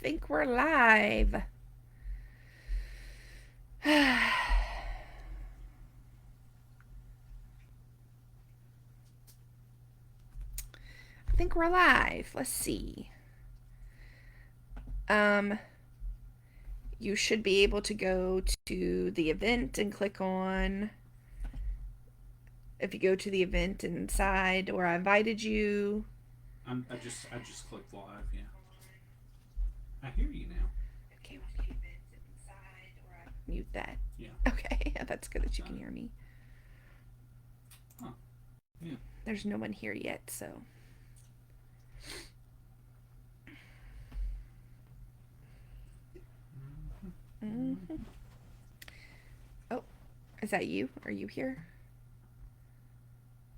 think we're live. I think we're live. Let's see. Um, you should be able to go to the event and click on. If you go to the event inside, or I invited you. I just clicked live. Yeah, I hear you now. Okay, mute that. Yeah, Okay, that's good that you uh, can hear me. huh? Yeah. There's no one here yet, so. Mm-hmm. Oh, is that you? Are you here?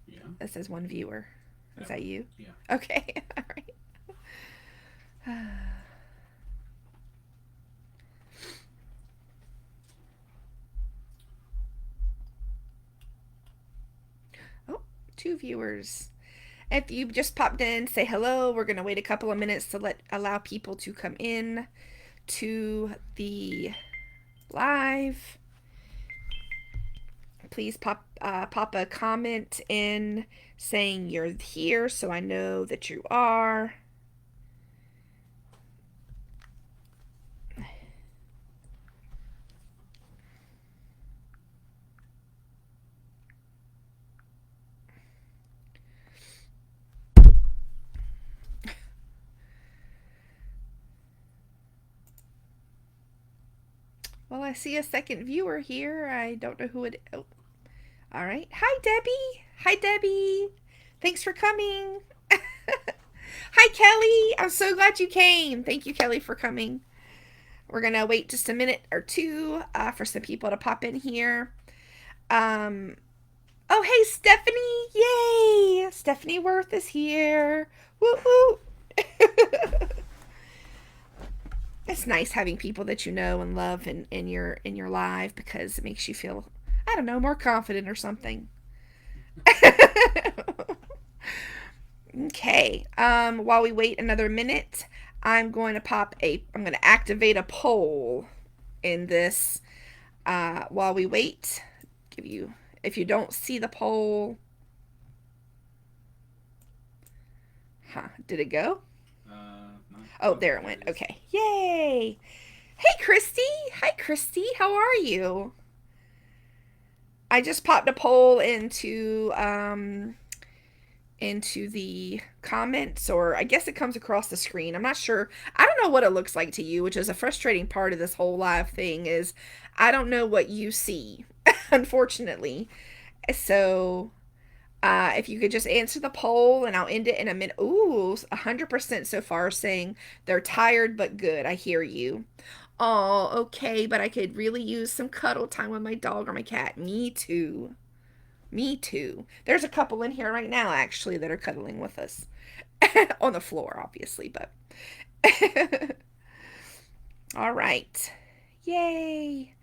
Yeah. That says one viewer. Is That that would. you? Yeah. Okay, all right. Oh, two viewers. If you just popped in, say hello. We're gonna wait a couple of minutes to allow people to come in to the live. Please pop a comment in saying you're here so I know that you are. Well, I see a second viewer here. I don't know who it. Oh, all right. Hi, Debbie. Hi, Debbie. Thanks for coming. Hi, Kelly. I'm so glad you came. Thank you, Kelly, for coming. We're gonna wait just a minute or two for some people to pop in here. Um, oh, hey, Stephanie! Yay! Stephanie Worth is here. Woo woo! It's nice having people that you know and love in your live because it makes you feel, I don't know, more confident or something. Okay. While we wait another minute, I'm going to activate a poll in this while we wait. Give you, if you don't see the poll, huh? Did it go? Not. Oh, Oh, there it there went. it is. Okay. Yay! Hey, Christy. Hi, Christy. How are you? I just popped a poll into the comments, or I guess it comes across the screen. I'm not sure. I don't know what it looks like to you, which is a frustrating part of this whole live thing is I don't know what you see, unfortunately. So, if you could just answer the poll and I'll end it in a minute. Ooh, 100% so far saying they're tired but good. I hear you. Oh, okay, but I could really use some cuddle time with my dog or my cat. Me too. Me too. There's a couple in here right now, actually, that are cuddling with us. On the floor, obviously, but. All right. Yay.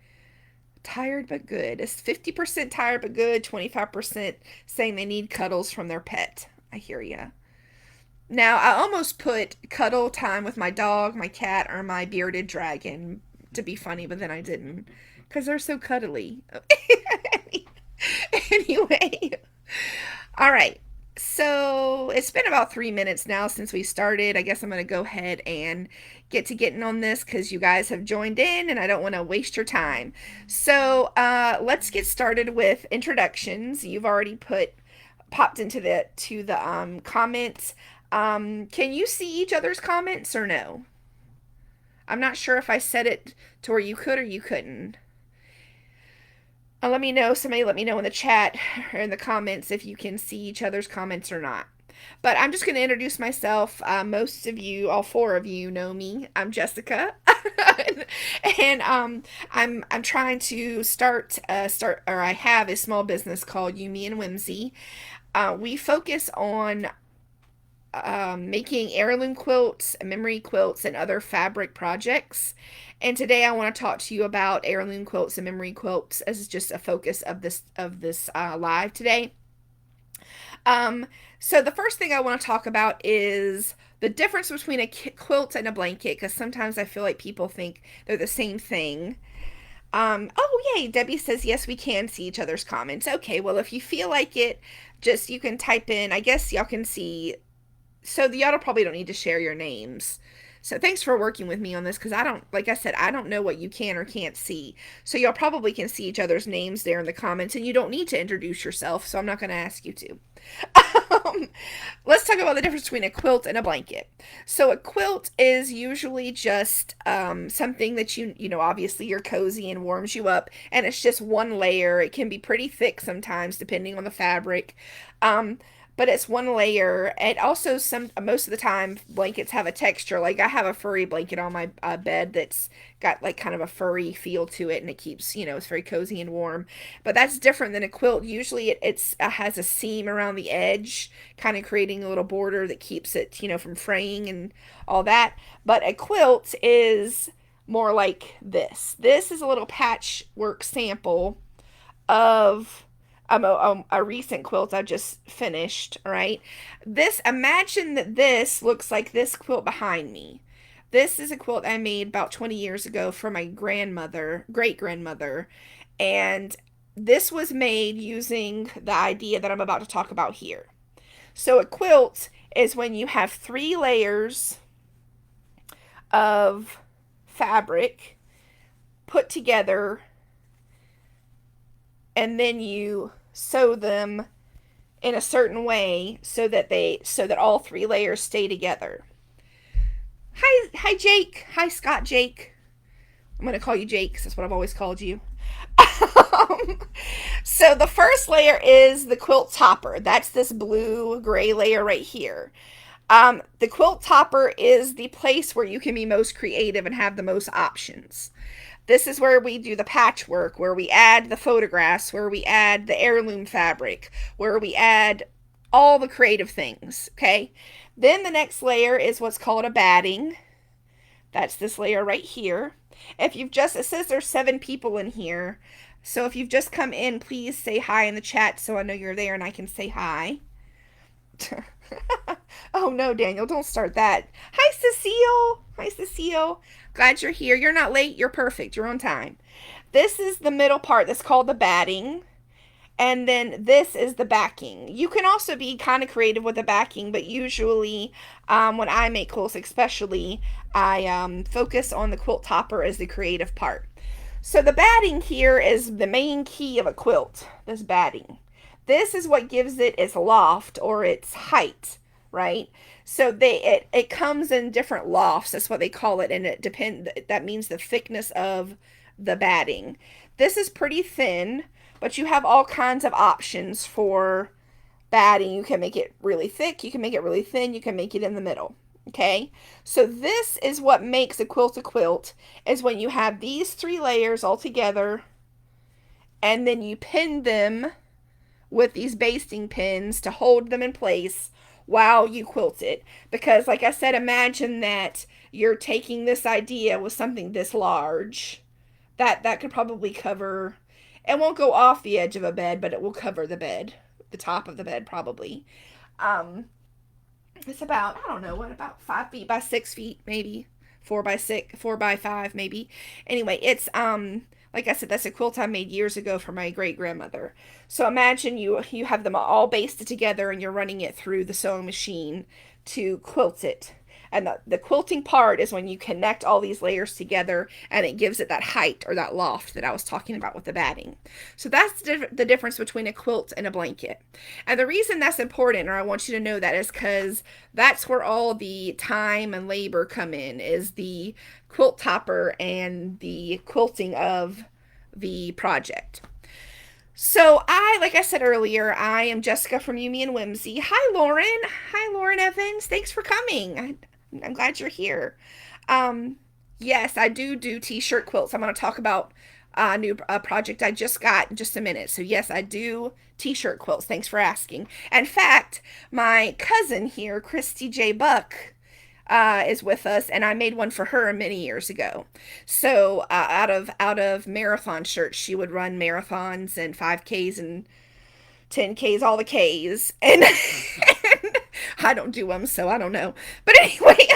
Tired but good. It's 50% tired but good, 25% saying they need cuddles from their pet. I hear ya. Now, I almost put cuddle time with my dog, my cat, or my bearded dragon to be funny, but then I didn't because they're so cuddly. Anyway, all right. So it's been about 3 minutes now since we started. I guess I'm going to go ahead and get to getting on this because you guys have joined in and I don't want to waste your time. So let's get started with introductions. You've already popped into the comments. Can you see each other's comments or no? I'm not sure if I set it to where you could or you couldn't. Let me know. Somebody let me know in the chat or in the comments if you can see each other's comments or not. But I'm just going to introduce myself. Most of you, all four of you, know me. I'm Jessica, and I'm trying to start or I have a small business called Yumi and Whimsy. We focus on making heirloom quilts, memory quilts, and other fabric projects. And today I want to talk to you about heirloom quilts and memory quilts as just a focus of this live today. Um, so the first thing I want to talk about is the difference between a quilt and a blanket, because sometimes I feel like people think they're the same thing. Oh, yay, Debbie says yes, we can see each other's comments. Okay, well, if you feel like it, just you can type in, I guess y'all can see. So the y'all probably don't need to share your names. So thanks for working with me on this, because I don't, like I said, I don't know what you can or can't see. So y'all probably can see each other's names there in the comments, and you don't need to introduce yourself, so I'm not going to ask you to. um, let's talk about the difference between a quilt and a blanket. So a quilt is usually just something that obviously you're cozy and warms you up, and it's just one layer. It can be pretty thick sometimes, depending on the fabric. Um, but it's one layer. It also most of the time blankets have a texture. Like I have a furry blanket on my bed that's got like kind of a furry feel to it, and it keeps it's very cozy and warm. But that's different than a quilt. Usually it has a seam around the edge, kind of creating a little border that keeps it from fraying and all that. But a quilt is more like this. This is a little patchwork sample of a recent quilt I just finished. All right, imagine that this looks like this quilt behind me. This is a quilt I made about 20 years ago for my great grandmother, and this was made using the idea that I'm about to talk about here. So a quilt is when you have 3 layers of fabric put together, and then you sew them in a certain way so that all 3 layers stay together. Hi Jake. Hi Scott Jake. I'm going to call you Jake because that's what I've always called you. um, so the first layer is the quilt topper. That's this blue gray layer right here. The quilt topper is the place where you can be most creative and have the most options. This is where we do the patchwork, where we add the photographs, where we add the heirloom fabric, where we add all the creative things. Okay. Then the next layer is what's called a batting. That's this layer right here. It says there's 7 people in here. So if you've just come in, please say hi in the chat so I know you're there and I can say hi. Oh no, Daniel, don't start that. Hi, Cecile. Hi, Cecile. Glad you're here. You're not late. You're perfect. You're on time. This is the middle part that's called the batting. And then this is the backing. You can also be kind of creative with the backing, but usually when I make quilts, especially, I focus on the quilt topper as the creative part. So the batting here is the main key of a quilt, this batting. This is what gives it its loft or its height, right? So it comes in different lofts, that's what they call it, and that means the thickness of the batting. This is pretty thin, but you have all kinds of options for batting. You can make it really thick, you can make it really thin, you can make it in the middle. Okay, so this is what makes a quilt, is when you have these 3 layers all together, and then you pin them with these basting pins to hold them in place while you quilt it. Because, like I said, imagine that you're taking this idea with something this large. That could probably cover. It won't go off the edge of a bed, but it will cover the bed, the top of the bed probably. Um, it's about, I don't know, what, about 5 feet by 6 feet, maybe 4 by 6, 4 by 5, maybe. Anyway, it's like I said, that's a quilt I made years ago for my great grandmother. So imagine you have them all basted together and you're running it through the sewing machine to quilt it. And the quilting part is when you connect all these layers together and it gives it that height or that loft that I was talking about with the batting. So that's the difference between a quilt and a blanket. And the reason that's important, or I want you to know that, is because that's where all the time and labor come in, is the quilt topper and the quilting of the project. So like I said earlier, I am Jessica from Yumi and Whimsy. Hi, Lauren. Hi, Lauren Evans. Thanks for coming. I'm glad you're here. Um, yes, I do t-shirt quilts. I'm going to talk about a new project I just got in just a minute. So yes, I do t-shirt quilts. Thanks for asking. In fact, my cousin here, Christy J. Buck, is with us, and I made one for her many years ago. So out of marathon shirts, she would run marathons and 5Ks and 10Ks, all the Ks. And, and I don't do them, so I don't know. But anyway,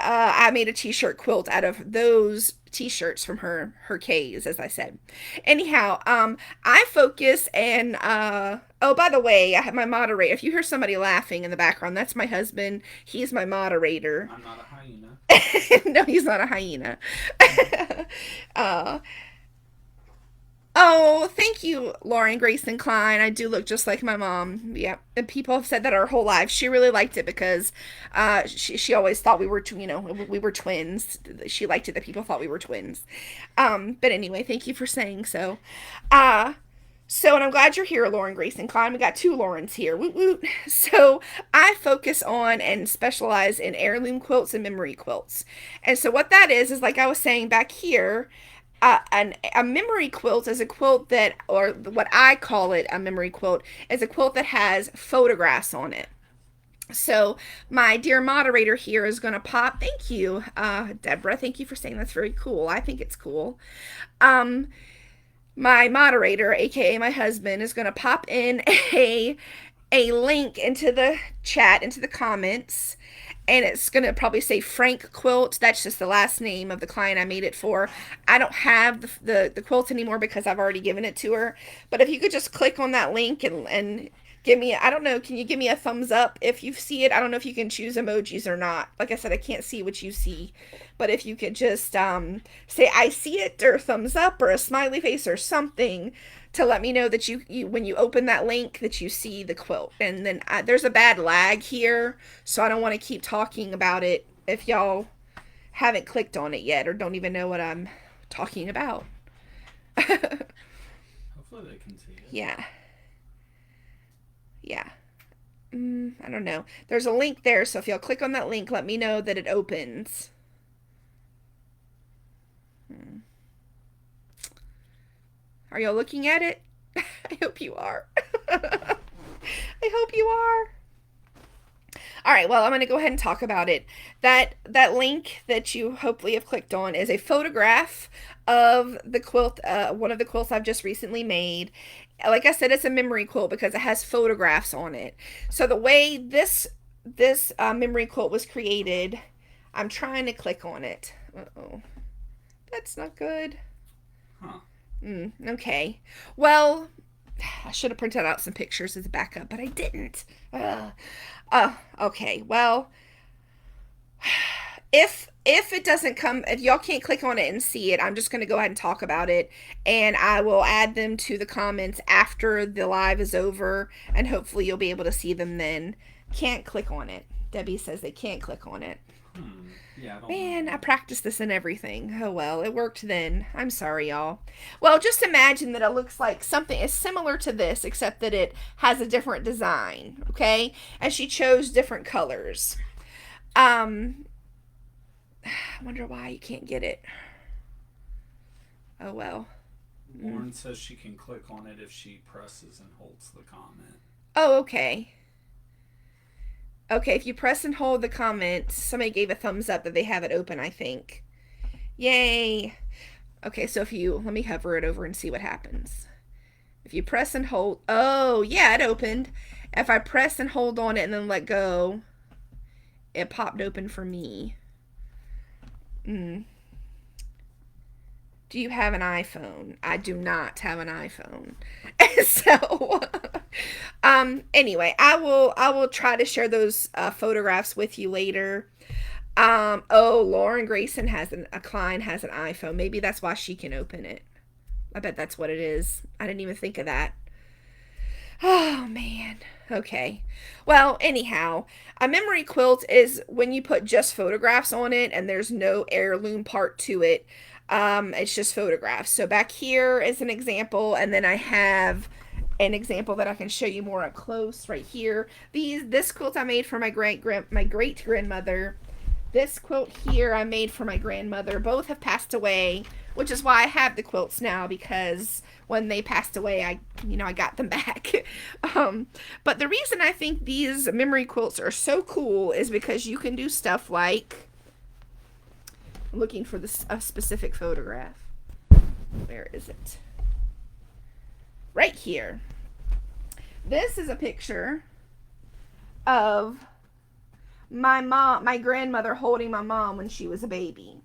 I made a t-shirt quilt out of those t-shirts from her Ks, as I said. Anyhow, I focus and, oh, by the way, I have my moderator. If you hear somebody laughing in the background, that's my husband. He's my moderator. I'm not a hyena. No, he's not a hyena. uh, Oh, thank you, Lauren Grayson Klein. I do look just like my mom. Yeah, and people have said that our whole life. She really liked it because she always thought we were we were twins. She liked it that people thought we were twins. But anyway, thank you for saying so. Uh and I'm glad you're here, Lauren Grayson Klein. We got two Laurens here. Woot woot. So I focus on and specialize in heirloom quilts and memory quilts. And so what that is like I was saying back here, a memory quilt is a quilt that, or what I call it, a memory quilt, is a quilt that has photographs on it. So my dear moderator here is going to pop. Thank you, Deborah. Thank you for saying that's very cool. I think it's cool. Um, my moderator, aka my husband, is going to pop in a link into the chat, into the comments, and it's going to probably say Frank Quilt. That's just the last name of the client I made it for. I don't have the quilt anymore because I've already given it to her. But if you could just click on that link and give me, I don't know, can you give me a thumbs up if you see it? I don't know if you can choose emojis or not. Like I said, I can't see what you see. But if you could just say I see it, or thumbs up, or a smiley face, or something, to let me know that you when you open that link that you see the quilt. And then there's a bad lag here, so I don't want to keep talking about it if y'all haven't clicked on it yet or don't even know what I'm talking about. Hopefully they can see it. Yeah. Yeah. I don't know. There's a link there, so if y'all click on that link, let me know that it opens. Are y'all looking at it? I hope you are. I hope you are. All right, well, I'm going to go ahead and talk about it. That link that you hopefully have clicked on is a photograph of the quilt, one of the quilts I've just recently made. Like I said, it's a memory quilt because it has photographs on it. So the way this memory quilt was created, I'm trying to click on it. Uh-oh. That's not good. Huh. Okay. Well, I should have printed out some pictures as a backup, but I didn't. Okay. Well, if it doesn't come, if y'all can't click on it and see it, I'm just going to go ahead and talk about it, and I will add them to the comments after the live is over, and hopefully you'll be able to see them then. Can't click on it. Debbie says they can't click on it. Yeah, Man, I practiced this and everything. Oh well, it worked then. I'm sorry, y'all. Well, just imagine that it looks like something is similar to this, except that it has a different design, okay? And she chose different colors. I wonder why you can't get it. Oh well. Lauren says she can click on it if she presses and holds the comment. Oh, okay. Okay, if you press and hold the comment, somebody gave a thumbs up that they have it open, I think. Yay. Okay, so if you, let me hover it over and see what happens. If you press and hold, oh, yeah, it opened. If I press and hold on it and then let go, it popped open for me. Do you have an iPhone? I do not have an iPhone. So, anyway, I will try to share those photographs with you later. Oh, Lauren Grayson a client has an iPhone. Maybe that's why she can open it. I bet that's what it is. I didn't even think of that. Oh, man. Okay. Well, anyhow, a memory quilt is when you put just photographs on it and there's no heirloom part to it. It's just photographs. So back here is an example, and then I have an example that I can show you more up close right here. This quilt I made for my great grandmother. This quilt here I made for my grandmother. Both have passed away, which is why I have the quilts now, because when they passed away, I got them back. But the reason I think these memory quilts are so cool is because you can do stuff like, I'm looking for a specific photograph. Where is it? Right here. This is a picture of my grandmother holding my mom when she was a baby.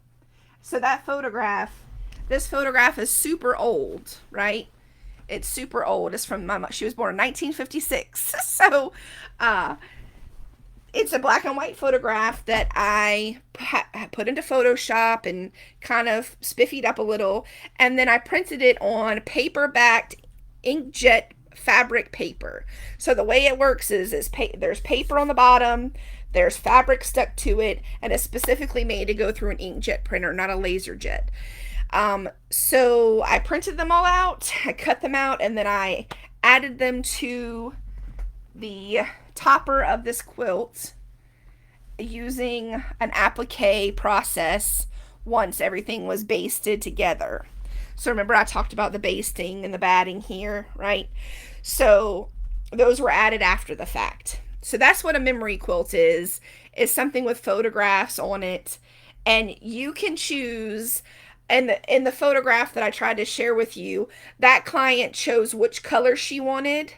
So that photograph, this photograph is super old, right? It's super old. It's from my mom. She was born in 1956. So, uh, it's a black and white photograph that I put into Photoshop and kind of spiffied up a little, and then I printed it on paper-backed inkjet fabric paper. So the way it works is there's paper on the bottom, there's fabric stuck to it, and it's specifically made to go through an inkjet printer, not a laser jet. So I printed them all out, I cut them out, and then I added them to the topper of this quilt using an applique process once everything was basted together. So remember I talked about the basting and the batting here, right? So those were added after the fact. So that's what a memory quilt is something with photographs on it, and you can choose. And in the photograph that I tried to share with you, that client chose which color she wanted,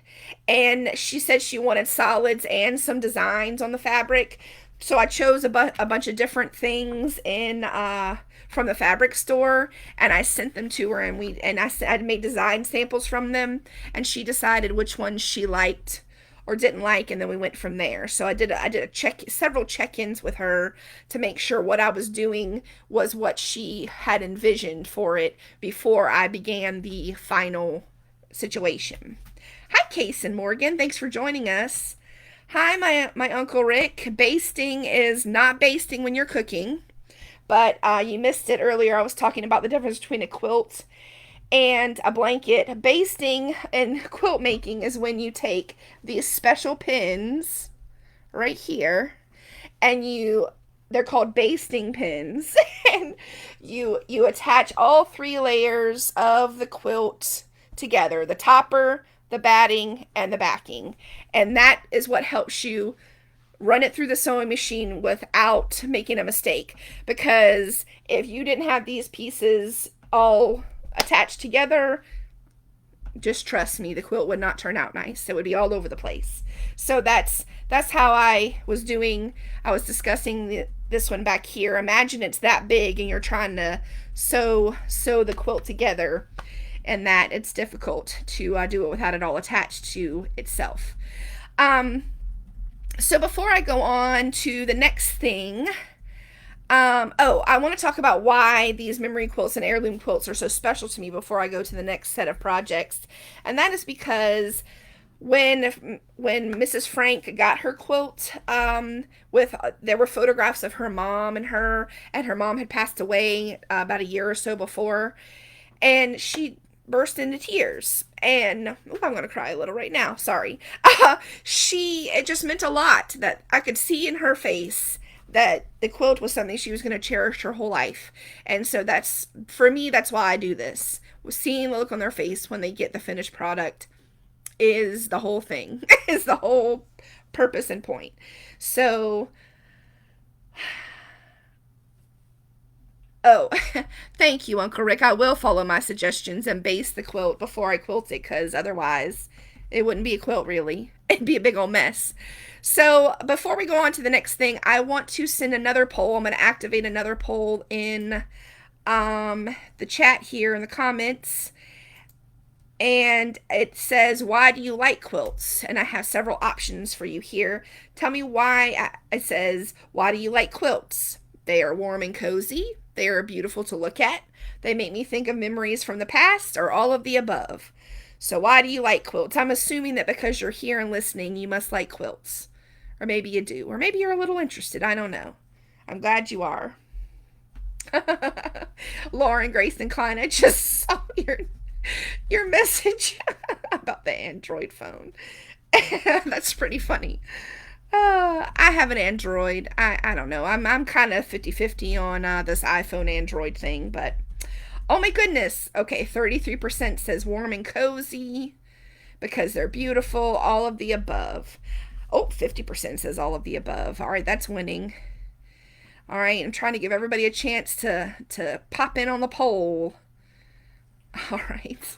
and she said she wanted solids and some designs on the fabric. So I chose a bunch of different things in from the fabric store, and I sent them to her, and I made design samples from them, and she decided which ones she liked or didn't like, and then we went from there. So I did several check-ins with her to make sure what I was doing was what she had envisioned for it before I began the final situation. Hi, Case and Morgan. Thanks for joining us. Hi, my Uncle Rick. Basting is not basting when you're cooking, but you missed it earlier. I was talking about the difference between a quilt and a blanket. Basting and quilt making is when you take these special pins right here, and they're called basting pins, and you attach all three layers of the quilt together: the topper, the batting, and the backing. And that is what helps you run it through the sewing machine without making a mistake. Because if you didn't have these pieces all attached together, just trust me, the quilt would not turn out nice. It would be all over the place. So that's how I was doing. I was discussing this one back here. Imagine it's that big and you're trying to sew the quilt together, and that it's difficult to do it without it all attached to itself. So before I go on to the next thing, I want to talk about why these memory quilts and heirloom quilts are so special to me before I go to the next set of projects. And that is because when Mrs. Frank got her quilt, there were photographs of her mom and her mom had passed away about a year or so before, and she burst into tears. And I'm gonna cry a little right now. Sorry. It just meant a lot that I could see in her face that the quilt was something she was going to cherish her whole life. And so that's, for me, that's why I do this. Seeing the look on their face when they get the finished product is the whole thing, is the whole purpose and point. So, oh, thank you, Uncle Rick. I will follow my suggestions and base the quilt before I quilt it, because otherwise it wouldn't be a quilt, really. It'd be a big old mess. So before we go on to the next thing, I want to send another poll. I'm going to activate another poll in the chat here in the comments. And it says, why do you like quilts? And I have several options for you here. Tell me why. It says, why do you like quilts? They are warm and cozy. They are beautiful to look at. They make me think of memories from the past, or all of the above. So why do you like quilts? I'm assuming that because you're here and listening, you must like quilts. Or maybe you do. Or maybe you're a little interested. I don't know. I'm glad you are. Lauren Grace and Klein, I just saw your message about the Android phone. That's pretty funny. I have an Android. I don't know. I'm kind of 50-50 on this iPhone Android thing, but oh my goodness. Okay, 33% says warm and cozy because they're beautiful, all of the above. Oh, 50% says all of the above. All right, that's winning. All right, I'm trying to give everybody a chance to pop in on the poll. All right.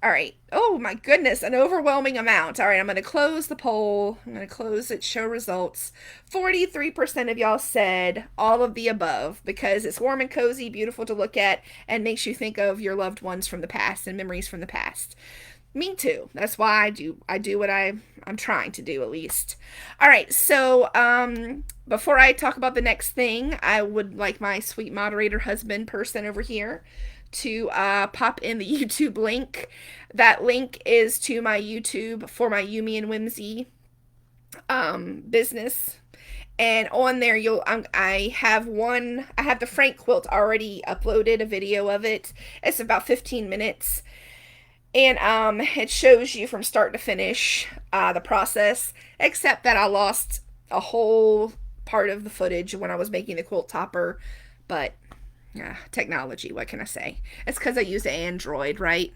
All All right. Oh my goodness, an overwhelming amount. All right, I'm going to close the poll. I'm going to close it, show results. 43% of y'all said all of the above because it's warm and cozy, beautiful to look at, and makes you think of your loved ones from the past and memories from the past. Me too. That's why I do what I'm trying to do at least. All right. So, before I talk about the next thing, I would like my sweet moderator husband person over here to pop in the YouTube link. That link is to my YouTube for my Yumi and Whimsy business. And on there, I have the Frank quilt already uploaded, a video of it. It's about 15 minutes, and it shows you from start to finish the process, except that I lost a whole part of the footage when I was making the quilt topper. But technology, what can I say? It's because I use Android, right,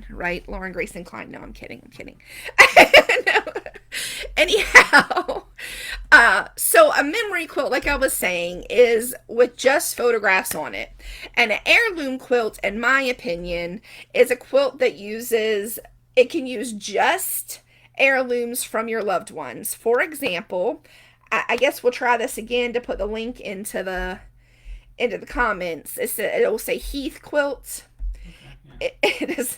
Lauren Grayson Klein. No, I'm kidding, no. Anyhow, so a memory quilt, like I was saying, is with just photographs on it. And an heirloom quilt, in my opinion, is a quilt that it can use just heirlooms from your loved ones. For example, I guess we'll try this again to put the link into the comments. It'll say Heath quilt. Okay, yeah. It is.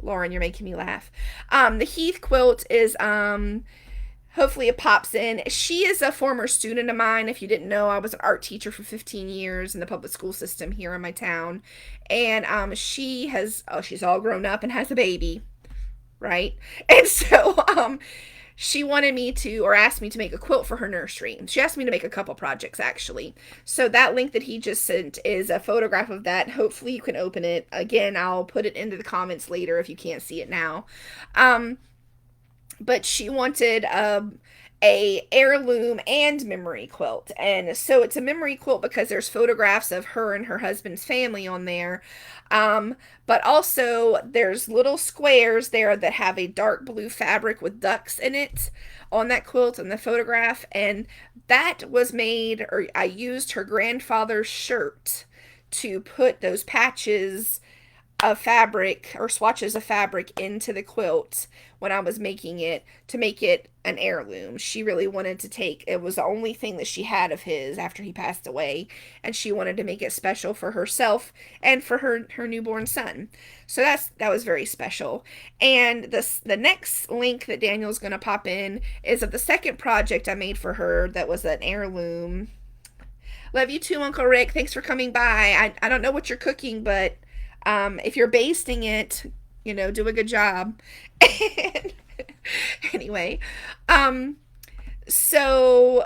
Lauren, you're making me laugh. The Heath quilt is hopefully it pops in. She is a former student of mine. If you didn't know, I was an art teacher for 15 years in the public school system here in my town. And she's all grown up and has a baby, right? And so she wanted me to, or asked me to make a quilt for her nursery. She asked me to make a couple projects actually. So that link that he just sent is a photograph of that. Hopefully you can open it. Again, I'll put it into the comments later if you can't see it now. But she wanted a heirloom and memory quilt, and so it's a memory quilt because there's photographs of her and her husband's family on there, but also there's little squares there that have a dark blue fabric with ducks in it on that quilt in the photograph. And that was made, or I used her grandfather's shirt to put those patches of fabric or swatches of fabric into the quilt when I was making it to make it an heirloom. She really wanted to take it, was the only thing that she had of his after he passed away, and she wanted to make it special for herself and for her newborn son. So that was very special. And the next link that Daniel's going to pop in is of the second project I made for her that was an heirloom. Love you too, Uncle Rick. Thanks for coming by. I don't know what you're cooking, but if you're basting it, do a good job. Anyway, so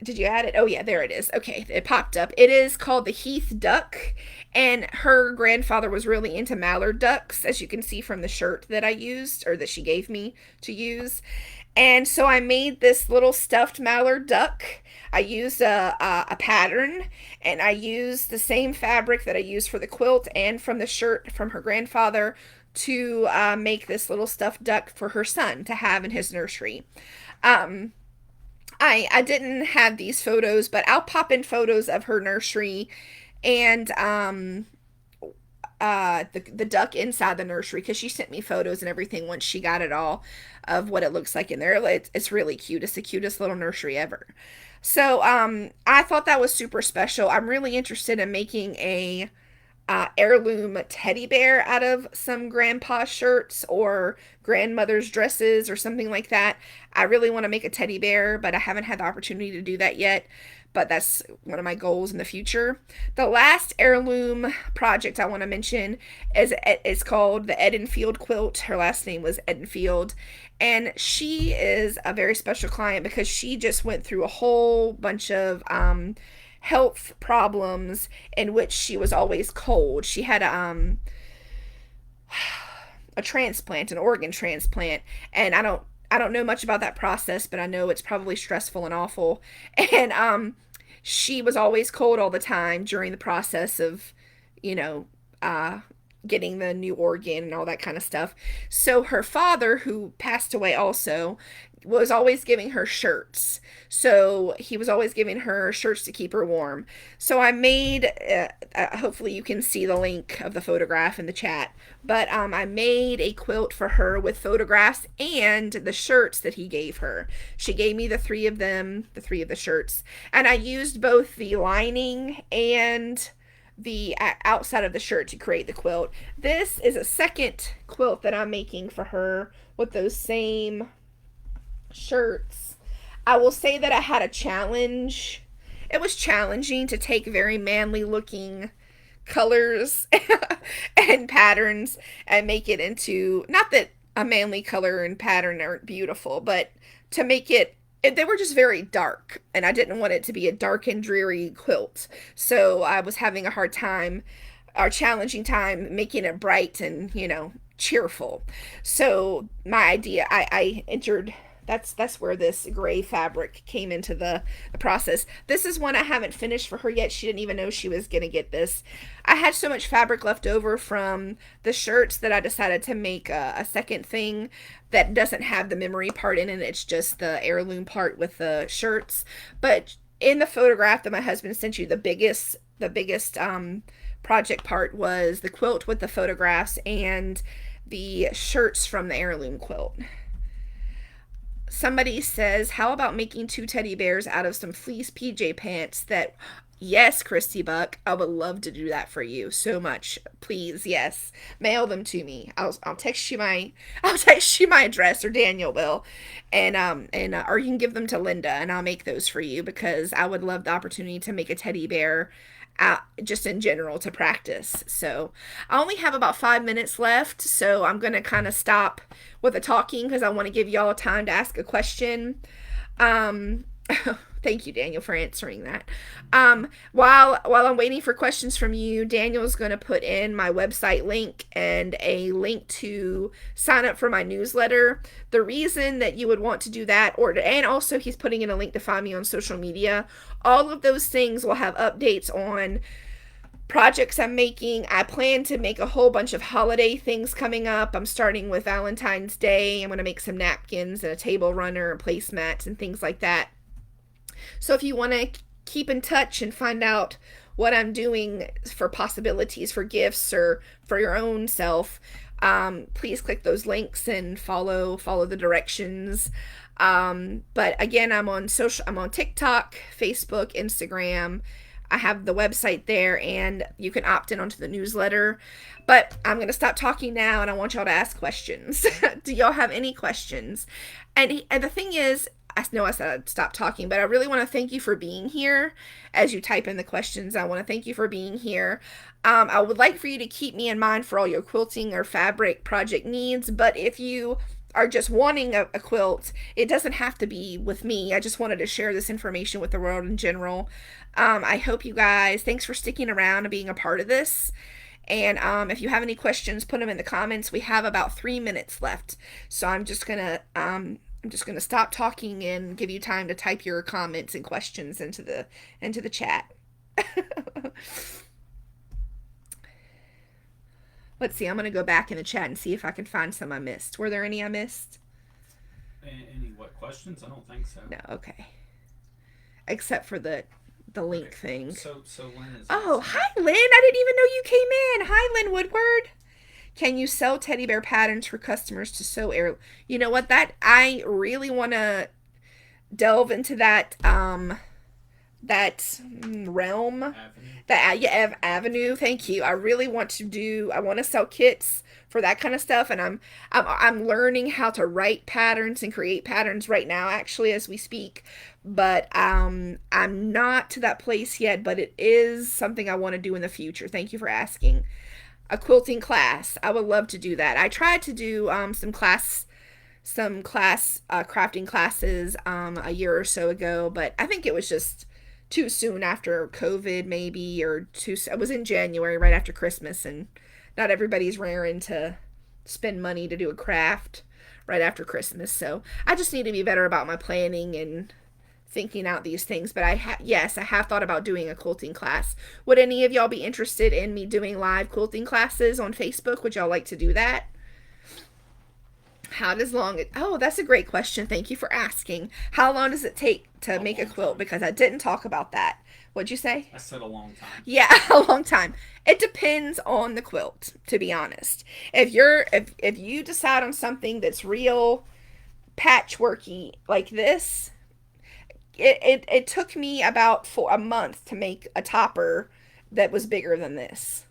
did you add it? Oh yeah, there it is. Okay, it popped up. It is called the Heath Duck, and her grandfather was really into mallard ducks, as you can see from the shirt that I used, or that she gave me to use. And so I made this little stuffed mallard duck. I used a pattern, and I used the same fabric that I used for the quilt and from the shirt from her grandfather to make this little stuffed duck for her son to have in his nursery. Um, I didn't have these photos, but I'll pop in photos of her nursery and the duck inside the nursery, because she sent me photos and everything once she got it all of what it looks like in there. It's really cute. It's the cutest little nursery ever. So I thought that was super special. I'm really interested in making a heirloom teddy bear out of some grandpa shirts or grandmother's dresses or something like that. I really want to make a teddy bear, but I haven't had the opportunity to do that yet. But that's one of my goals in the future. The last heirloom project I want to mention is called the Edenfield quilt. Her last name was Edenfield, and she is a very special client because she just went through a whole bunch of health problems in which she was always cold. She had a transplant, an organ transplant, and I don't know much about that process, but I know it's probably stressful and awful. And she was always cold all the time during the process of, you know, getting the new organ and all that kind of stuff. So her father, who passed away also, was always giving her shirts. So he was always giving her shirts to keep her warm. So I made, hopefully you can see the link of the photograph in the chat, but I made a quilt for her with photographs and the shirts that he gave her. She gave me the three of them, the three of the shirts, and I used both the lining and the outside of the shirt to create the quilt. This is a second quilt that I'm making for her with those same shirts. I will say that I had a challenge. It was challenging to take very manly looking colors and patterns and make it into, not that a manly color and pattern aren't beautiful, but to make it, they were just very dark, and I didn't want it to be a dark and dreary quilt. So I was having a hard time, or challenging time, making it bright and, cheerful. So my idea, I entered, that's where this gray fabric came into the process. This is one I haven't finished for her yet. She didn't even know she was gonna get this. I had so much fabric left over from the shirts that I decided to make a second thing that doesn't have the memory part in it. It's just the heirloom part with the shirts. But in the photograph that my husband sent you, the biggest project part was the quilt with the photographs and the shirts from the heirloom quilt. Somebody says, how about making two teddy bears out of some fleece PJ pants that, yes, Christy Buck, I would love to do that for you so much. Please, yes, mail them to me. I'll text you my address, or Daniel will, and or you can give them to Linda and I'll make those for you, because I would love the opportunity to make a teddy bear just in general to practice. So I only have about 5 minutes left, so I'm gonna kind of stop with the talking because I want to give y'all time to ask a question. um Thank you, Daniel, for answering that. While I'm waiting for questions from you, Daniel's going to put in my website link and a link to sign up for my newsletter. The reason that you would want to do that, and also he's putting in a link to find me on social media. All of those things will have updates on projects I'm making. I plan to make a whole bunch of holiday things coming up. I'm starting with Valentine's Day. I'm going to make some napkins and a table runner and placemats and things like that. So if you want to keep in touch and find out what I'm doing for possibilities for gifts or for your own self, please click those links and follow the directions. But again, I'm on TikTok, Facebook, Instagram. I have the website there, and you can opt in onto the newsletter. But I'm going to stop talking now, and I want y'all to ask questions. Do y'all have any questions? And the thing is, I know I said I'd stop talking, but I really want to thank you for being here. As you type in the questions, I want to thank you for being here. I would like for you to keep me in mind for all your quilting or fabric project needs, but if you are just wanting a quilt, it doesn't have to be with me. I just wanted to share this information with the world in general. I hope you guys, thanks for sticking around and being a part of this. And if you have any questions, put them in the comments. We have about 3 minutes left, so I'm just gonna stop talking and give you time to type your comments and questions into the chat. Let's see. I'm gonna go back in the chat and see if I can find some I missed. Were there any I missed? Any what questions? I don't think so. No. Okay. Except for the link thing. So Lynn is. Oh, hi Lynn. I didn't even know you came in. Hi Lynn Woodward. Can you sell teddy bear patterns for customers to sew air? You know what? That I really want to delve into that realm, avenue. Thank you. I really want to do. I want to sell kits for that kind of stuff, and I'm learning how to write patterns and create patterns right now, actually, as we speak. But I'm not to that place yet. But it is something I want to do in the future. Thank you for asking. A quilting class. I would love to do that. I tried to do some class crafting classes a year or so ago, but I think it was just too soon after COVID, maybe, or it was in January, right after Christmas, and not everybody's raring to spend money to do a craft right after Christmas. So I just need to be better about my planning and thinking out these things. But yes, I have thought about doing a quilting class. Would any of y'all be interested in me doing live quilting classes on Facebook? Would y'all like to do that? How does long it, oh, that's a great question. Thank you for asking. How long does it take to A make a long quilt? time. Because I didn't talk about that. What'd you say? I said a long time. Yeah, a long time. It depends on the quilt, to be honest. If you decide on something that's real patchworky like this, it took me about for a month to make a topper that was bigger than this.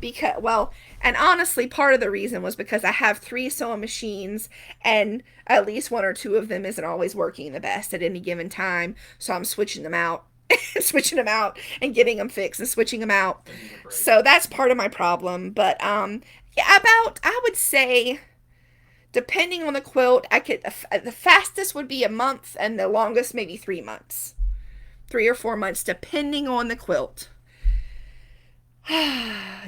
Because, well, and honestly, part of the reason was because I have three sewing machines, and at least one or two of them isn't always working the best at any given time, so I'm switching them out. Switching them out and getting them fixed and switching them out. They need a break. So that's part of my problem. But yeah, about, I would say, depending on the quilt, I could, the fastest would be a month, and the longest maybe 3 months, 3 or 4 months, depending on the quilt.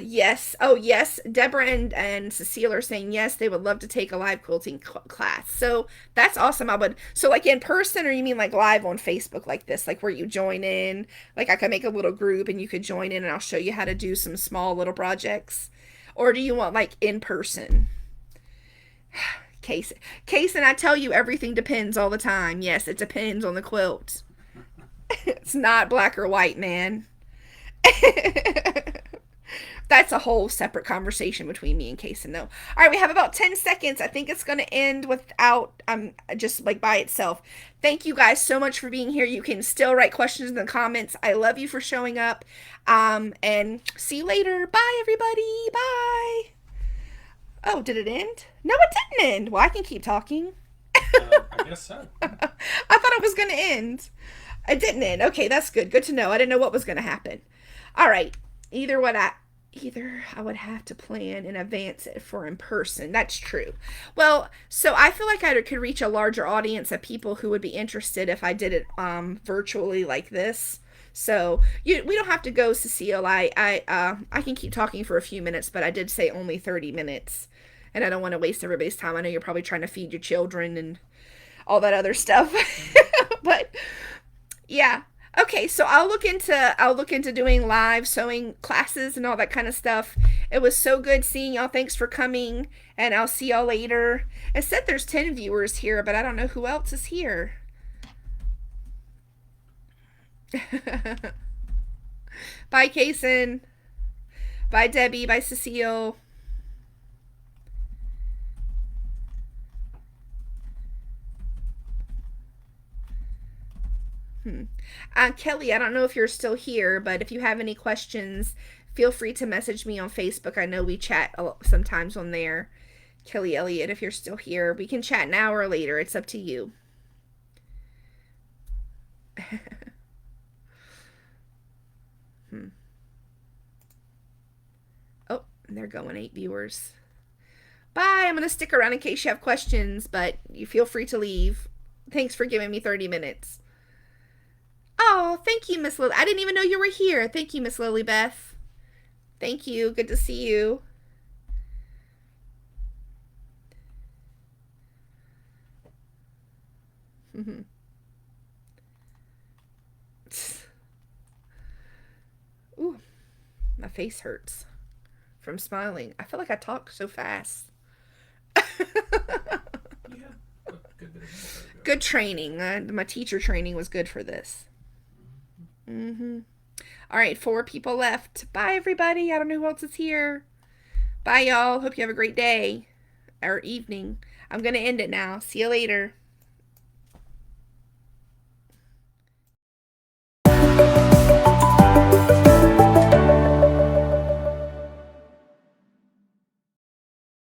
Yes. Oh, yes. Deborah and Cecile are saying yes, they would love to take a live quilting class. So that's awesome. I would. So, like in person, or you mean like live on Facebook, like this, like where you join in? Like I could make a little group and you could join in and I'll show you how to do some small little projects. Or do you want like in person? Case, Case, and I tell you everything depends all the time. Yes, it depends on the quilt. It's not black or white, man. That's a whole separate conversation between me and Kason, though. All right, we have about 10 seconds. I think it's going to end without just like by itself. Thank you guys so much for being here. You can still write questions in the comments. I love you for showing up. And see you later. Bye, everybody. Bye. Oh, did it end? No, it didn't end. Well, I can keep talking. I guess so. I thought it was going to end. It didn't end. Okay, that's good. Good to know. I didn't know what was going to happen. All right. Either I would have to plan in advance it for in person. That's true. Well, so I feel like I could reach a larger audience of people who would be interested if I did it virtually like this. So we don't have to go, Cecile. I can keep talking for a few minutes, but I did say only 30 minutes, and I don't want to waste everybody's time. I know you're probably trying to feed your children and all that other stuff, but yeah. Okay, so I'll look into doing live sewing classes and all that kind of stuff. It was so good seeing y'all. Thanks for coming, and I'll see y'all later. It said there's 10 viewers here, but I don't know who else is here. Bye, Kason. Bye, Debbie. Bye, Cecile. Kelly, I don't know if you're still here, but if you have any questions, feel free to message me on Facebook. I know we chat sometimes on there. Kelly Elliott, if you're still here, we can chat now or later. It's up to you. Oh, they're going 8 viewers. Bye. I'm going to stick around in case you have questions, but you feel free to leave. Thanks for giving me 30 minutes. Oh, thank you, Miss Lily. I didn't even know you were here. Thank you, Miss Lily Beth. Thank you. Good to see you. Ooh, my face hurts from smiling. I feel like I talk so fast. Yeah. Good bit of Good training. My teacher training was good for this. All right, 4 people left. Bye, everybody. I don't know who else is here. Bye, y'all. Hope you have a great day or evening. I'm going to end it now. See you later.